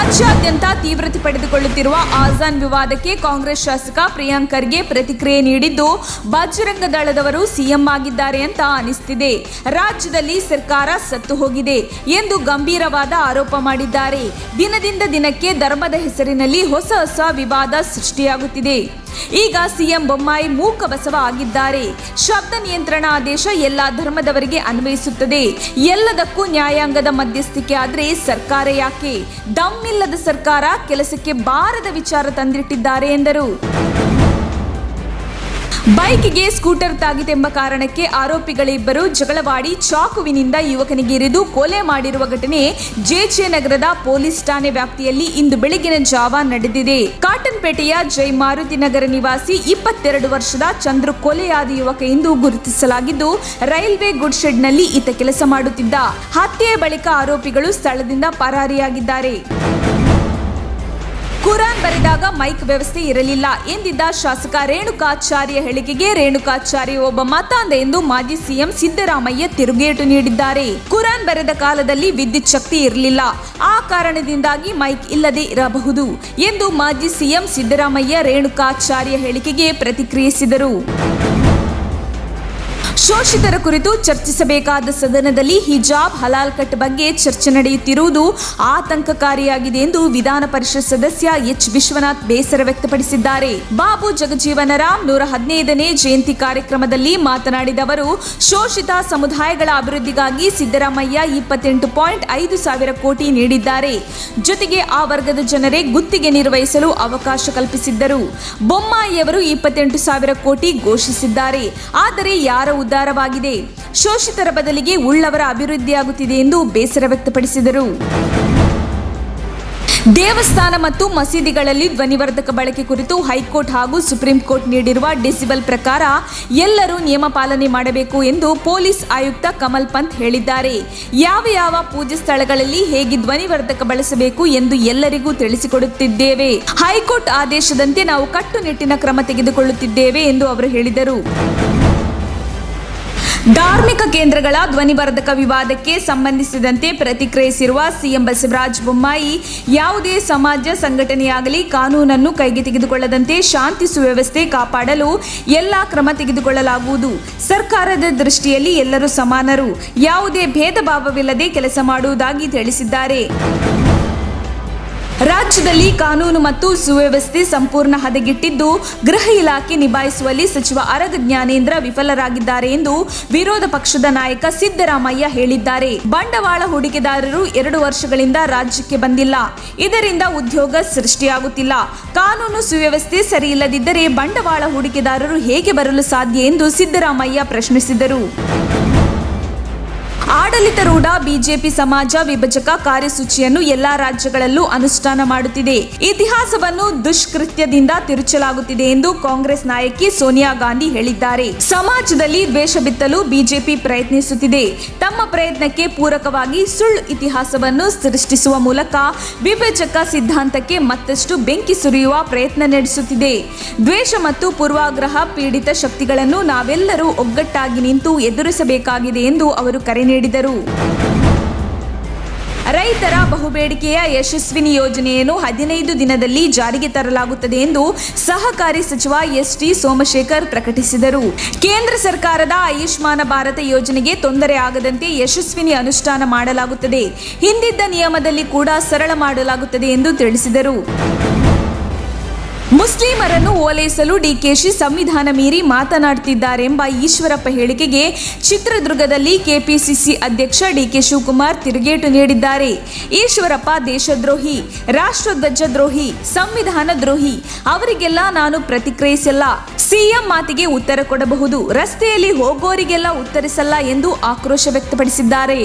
ರಾಜ್ಯಾದ್ಯಂತ ತೀವ್ರತೆ ಪಡೆದುಕೊಳ್ಳುತ್ತಿರುವ ಆಜಾನ್ ವಿವಾದಕ್ಕೆ ಕಾಂಗ್ರೆಸ್ ಶಾಸಕ ಪ್ರಿಯಾಂಕ್ ಖರ್ಗೆ ಪ್ರತಿಕ್ರಿಯೆ ನೀಡಿದ್ದು, ಬಜರಂಗ ದಳದವರು ಸಿಎಂ ಆಗಿದ್ದಾರೆ ಅಂತ ಅನಿಸ್ತಿದೆ. ರಾಜ್ಯದಲ್ಲಿ ಸರ್ಕಾರ ಸತ್ತು ಹೋಗಿದೆ ಎಂದು ಗಂಭೀರವಾದ ಆರೋಪ ಮಾಡಿದ್ದಾರೆ. ದಿನದಿಂದ ದಿನಕ್ಕೆ ಧರ್ಮದ ಹೆಸರಿನಲ್ಲಿ ಹೊಸ ವಿವಾದ ಸೃಷ್ಟಿಯಾಗುತ್ತಿದೆ. ಈಗ ಸಿಎಂ ಬೊಮ್ಮಾಯಿ ಮೂಕ ಬಸವ ಆಗಿದ್ದಾರೆ. ಶಬ್ದ ನಿಯಂತ್ರಣ ಆದೇಶ ಎಲ್ಲಾ ಧರ್ಮದವರಿಗೆ ಅನ್ವಯಿಸುತ್ತದೆ. ಎಲ್ಲದಕ್ಕೂ ನ್ಯಾಯಾಂಗದ ಮಧ್ಯಸ್ಥಿಕೆ ಆದ್ರೆ ಸರ್ಕಾರ ಯಾಕೆ? ದಮ್ಮಿಲ್ಲದ ಸರ್ಕಾರ ಕೆಲಸಕ್ಕೆ ಬಾರದ ವಿಚಾರ ತಂದಿಟ್ಟಿದ್ದಾರೆ ಎಂದರು. ಬೈಕ್ಗೆ ಸ್ಕೂಟರ್ ತಾಗಿತೆಂಬ ಕಾರಣಕ್ಕೆ ಆರೋಪಿಗಳಿಬ್ಬರು ಜಗಳವಾಡಿ ಚಾಕುವಿನಿಂದ ಯುವಕನಿಗೆ ಇರಿದು ಕೊಲೆ ಮಾಡಿರುವ ಘಟನೆ ಜೆಜೆ ನಗರದ ಪೊಲೀಸ್ ಠಾಣೆ ವ್ಯಾಪ್ತಿಯಲ್ಲಿ ಇಂದು ಬೆಳಗಿನ ಜಾವ ನಡೆದಿದೆ. ಕಾಟನ್ಪೇಟೆಯ ಜೈ ಮಾರುತಿ ನಗರ ನಿವಾಸಿ 22 ವರ್ಷದ ಚಂದ್ರು ಕೊಲೆಯಾದ ಯುವಕ ಎಂದು ಗುರುತಿಸಲಾಗಿದ್ದು, ರೈಲ್ವೆ ಗುಡ್ ಶೆಡ್ನಲ್ಲಿ ಈತ ಕೆಲಸ ಮಾಡುತ್ತಿದ್ದ. ಹತ್ಯೆಯ ಬಳಿಕ ಆರೋಪಿಗಳು ಸ್ಥಳದಿಂದ ಪರಾರಿಯಾಗಿದ್ದಾರೆ. ಕುರಾನ್ ಬರೆದಾಗ ಮೈಕ್ ವ್ಯವಸ್ಥೆ ಇರಲಿಲ್ಲ ಎಂದಿದ್ದ ಶಾಸಕ ರೇಣುಕಾಚಾರ್ಯ ಹೇಳಿಕೆಗೆ ರೇಣುಕಾಚಾರ್ಯ ಒಬ್ಬ ಮತಾಂಧ ಎಂದು ಮಾಜಿ ಸಿಎಂ ಸಿದ್ದರಾಮಯ್ಯ ತಿರುಗೇಟು ನೀಡಿದ್ದಾರೆ. ಕುರಾನ್ ಬರೆದ ಕಾಲದಲ್ಲಿ ವಿದ್ಯುತ್ ಶಕ್ತಿ ಇರಲಿಲ್ಲ, ಆ ಕಾರಣದಿಂದಾಗಿ ಮೈಕ್ ಇಲ್ಲದೆ ಇರಬಹುದು ಎಂದು ಮಾಜಿ ಸಿಎಂ ಸಿದ್ದರಾಮಯ್ಯ ರೇಣುಕಾಚಾರ್ಯ ಹೇಳಿಕೆಗೆ ಪ್ರತಿಕ್ರಿಯಿಸಿದರು. ಶೋಷಿತರ ಕುರಿತು ಚರ್ಚಿಸಬೇಕಾದ ಸದನದಲ್ಲಿ ಹಿಜಾಬ್ ಹಲಾಲ್ ಕಟ್ ಬಗ್ಗೆ ಚರ್ಚೆ ನಡೆಯುತ್ತಿರುವುದು ಆತಂಕಕಾರಿಯಾಗಿದೆ ಎಂದು ವಿಧಾನ ಪರಿಷತ್ ಸದಸ್ಯ ಎಚ್ ವಿಶ್ವನಾಥ್ ಬೇಸರ ವ್ಯಕ್ತಪಡಿಸಿದ್ದಾರೆ. ಬಾಬು ಜಗಜೀವನರಾಮ್ 115ನೇ ಜಯಂತಿ ಕಾರ್ಯಕ್ರಮದಲ್ಲಿ ಮಾತನಾಡಿದ ಅವರು, ಶೋಷಿತ ಸಮುದಾಯಗಳ ಅಭಿವೃದ್ಧಿಗಾಗಿ ಸಿದ್ದರಾಮಯ್ಯ 28.5 ಸಾವಿರ ಕೋಟಿ ನೀಡಿದ್ದಾರೆ. ಜೊತೆಗೆ ಆ ವರ್ಗದ ಜನರೇ ಗುತ್ತಿಗೆ ನಿರ್ವಹಿಸಲು ಅವಕಾಶ ಕಲ್ಪಿಸಿದ್ದರು. ಬೊಮ್ಮಾಯಿಯವರು 28 ಸಾವಿರ ಕೋಟಿ ಘೋಷಿಸಿದ್ದಾರೆ. ಆದರೆ ಯಾರ ಉದ್ಧಾರವಾಗಿದೆ? ಶೋಷಿತರ ಬದಲಿಗೆ ಉಳ್ಳವರ ಅಭಿವೃದ್ಧಿಯಾಗುತ್ತಿದೆ ಎಂದು ಬೇಸರ ವ್ಯಕ್ತಪಡಿಸಿದರು. ದೇವಸ್ಥಾನ ಮತ್ತು ಮಸೀದಿಗಳಲ್ಲಿ ಧ್ವನಿವರ್ಧಕ ಬಳಕೆ ಕುರಿತು ಹೈಕೋರ್ಟ್ ಹಾಗೂ ಸುಪ್ರೀಂ ಕೋರ್ಟ್ ನೀಡಿರುವ ಡೆಸಿಬಲ್ ಪ್ರಕಾರ ಎಲ್ಲರೂ ನಿಯಮ ಪಾಲನೆ ಮಾಡಬೇಕು ಎಂದು ಪೊಲೀಸ್ ಆಯುಕ್ತ ಕಮಲ್ ಪಂತ್ ಹೇಳಿದ್ದಾರೆ. ಯಾವ ಪೂಜೆ ಸ್ಥಳಗಳಲ್ಲಿ ಹೇಗೆ ಧ್ವನಿವರ್ಧಕ ಬಳಸಬೇಕು ಎಂದು ಎಲ್ಲರಿಗೂ ತಿಳಿಸಿಕೊಡುತ್ತಿದ್ದೇವೆ. ಹೈಕೋರ್ಟ್ ಆದೇಶದಂತೆ ನಾವು ಕಟ್ಟುನಿಟ್ಟಿನ ಕ್ರಮ ತೆಗೆದುಕೊಳ್ಳುತ್ತಿದ್ದೇವೆ ಎಂದು ಅವರು ಹೇಳಿದರು. ಧಾರ್ಮಿಕ ಕೇಂದ್ರಗಳ ಧ್ವನಿವರ್ಧಕ ವಿವಾದಕ್ಕೆ ಸಂಬಂಧಿಸಿದಂತೆ ಪ್ರತಿಕ್ರಿಯಿಸಿರುವ ಸಿಎಂ ಬಸವರಾಜ ಬೊಮ್ಮಾಯಿ, ಯಾವುದೇ ಸಮಾಜ ಸಂಘಟನೆಯಾಗಲಿ ಕಾನೂನನ್ನು ಕೈಗೆ ತೆಗೆದುಕೊಳ್ಳದಂತೆ ಶಾಂತಿ ಸುವ್ಯವಸ್ಥೆ ಕಾಪಾಡಲು ಎಲ್ಲಾ ಕ್ರಮ ತೆಗೆದುಕೊಳ್ಳಲಾಗುವುದು. ಸರ್ಕಾರದ ದೃಷ್ಟಿಯಲ್ಲಿ ಎಲ್ಲರೂ ಸಮಾನರು, ಯಾವುದೇ ಭೇದ ಭಾವವಿಲ್ಲದೆ ಕೆಲಸ ಮಾಡುವುದಾಗಿ ತಿಳಿಸಿದ್ದಾರೆ. ರಾಜ್ಯದಲ್ಲಿ ಕಾನೂನು ಮತ್ತು ಸುವ್ಯವಸ್ಥೆ ಸಂಪೂರ್ಣ ಹದಗೆಟ್ಟಿದ್ದು, ಗೃಹ ಇಲಾಖೆ ನಿಭಾಯಿಸುವಲ್ಲಿ ಸಚಿವ ಆರಗ ಜ್ಞಾನೇಂದ್ರ ವಿಫಲರಾಗಿದ್ದಾರೆ ಎಂದು ವಿರೋಧ ಪಕ್ಷದ ನಾಯಕ ಸಿದ್ದರಾಮಯ್ಯ ಹೇಳಿದ್ದಾರೆ. ಬಂಡವಾಳ ಹೂಡಿಕೆದಾರರು 2 ವರ್ಷಗಳಿಂದ ರಾಜ್ಯಕ್ಕೆ ಬಂದಿಲ್ಲ, ಇದರಿಂದ ಉದ್ಯೋಗ ಸೃಷ್ಟಿಯಾಗುತ್ತಿಲ್ಲ. ಕಾನೂನು ಸುವ್ಯವಸ್ಥೆ ಸರಿಯಿಲ್ಲದಿದ್ದರೆ ಬಂಡವಾಳ ಹೂಡಿಕೆದಾರರು ಹೇಗೆ ಬರಲು ಸಾಧ್ಯ ಎಂದು ಸಿದ್ದರಾಮಯ್ಯ ಪ್ರಶ್ನಿಸಿದರು. ಆಡಳಿತಾರೂಢ ಬಿಜೆಪಿ ಸಮಾಜ ವಿಭಜಕ ಕಾರ್ಯಸೂಚಿಯನ್ನು ಎಲ್ಲಾ ರಾಜ್ಯಗಳಲ್ಲೂ ಅನುಷ್ಠಾನ ಮಾಡುತ್ತಿದೆ. ಇತಿಹಾಸವನ್ನು ದುಷ್ಕೃತ್ಯದಿಂದ ತಿರುಚಲಾಗುತ್ತಿದೆ ಎಂದು ಕಾಂಗ್ರೆಸ್ ನಾಯಕಿ ಸೋನಿಯಾ ಗಾಂಧಿ ಹೇಳಿದ್ದಾರೆ. ಸಮಾಜದಲ್ಲಿ ದ್ವೇಷ ಬಿತ್ತಲು ಬಿಜೆಪಿ ಪ್ರಯತ್ನಿಸುತ್ತಿದೆ. ತಮ್ಮ ಪ್ರಯತ್ನಕ್ಕೆ ಪೂರಕವಾಗಿ ಸುಳ್ಳು ಇತಿಹಾಸವನ್ನು ಸೃಷ್ಟಿಸುವ ಮೂಲಕ ವಿಭಜಕ ಸಿದ್ಧಾಂತಕ್ಕೆ ಮತ್ತಷ್ಟು ಬೆಂಕಿ ಸುರಿಯುವ ಪ್ರಯತ್ನ ನಡೆಸುತ್ತಿದೆ. ದ್ವೇಷ ಮತ್ತು ಪೂರ್ವಾಗ್ರಹ ಪೀಡಿತ ಶಕ್ತಿಗಳನ್ನು ನಾವೆಲ್ಲರೂ ಒಗ್ಗಟ್ಟಾಗಿ ನಿಂತು ಎದುರಿಸಬೇಕಾಗಿದೆ ಎಂದು ಅವರು ಕರೆ ನೀಡಿದರು. ರೈತರ ಬಹುಬೇಡಿಕೆಯ ಯಶಸ್ವಿನಿ ಯೋಜನೆಯನ್ನು 15 ದಿನದಲ್ಲಿ ಜಾರಿಗೆ ತರಲಾಗುತ್ತದೆ ಎಂದು ಸಹಕಾರಿ ಸಚಿವ ಎಸ್.ಟಿ. ಸೋಮಶೇಖರ್ ಪ್ರಕಟಿಸಿದರು. ಕೇಂದ್ರ ಸರ್ಕಾರದ ಆಯುಷ್ಮಾನ ಭಾರತ ಯೋಜನೆಗೆ ತೊಂದರೆ ಆಗದಂತೆ ಯಶಸ್ವಿನಿ ಅನುಷ್ಠಾನ ಮಾಡಲಾಗುತ್ತದೆ. ಹಿಂದಿದ್ದ ನಿಯಮದಲ್ಲಿ ಕೂಡ ಸರಳ ಮಾಡಲಾಗುತ್ತದೆ ಎಂದು ತಿಳಿಸಿದರು. ಮುಸ್ಲಿಮರನ್ನು ಓಲೈಸಲು ಡಿಕೆಶಿ ಸಂವಿಧಾನ ಮೀರಿ ಮಾತನಾಡುತ್ತಿದ್ದಾರೆಂಬ ಈಶ್ವರಪ್ಪ ಹೇಳಿಕೆಗೆ ಚಿತ್ರದುರ್ಗದಲ್ಲಿ ಕೆಪಿಸಿಸಿ ಅಧ್ಯಕ್ಷ ಡಿಕೆ ಶಿವಕುಮಾರ್ ತಿರುಗೇಟು ನೀಡಿದ್ದಾರೆ. ಈಶ್ವರಪ್ಪ ದೇಶದ್ರೋಹಿ, ರಾಷ್ಟ್ರಧ್ವಜ ದ್ರೋಹಿ, ಸಂವಿಧಾನ ದ್ರೋಹಿ, ಅವರಿಗೆಲ್ಲ ನಾನು ಪ್ರತಿಕ್ರಿಯಿಸಲ್ಲ. ಸಿಎಂ ಮಾತಿಗೆ ಉತ್ತರ ಕೊಡಬಹುದು, ರಸ್ತೆಯಲ್ಲಿ ಹೋಗೋರಿಗೆಲ್ಲ ಉತ್ತರಿಸಲ್ಲ ಎಂದು ಆಕ್ರೋಶ ವ್ಯಕ್ತಪಡಿಸಿದ್ದಾರೆ.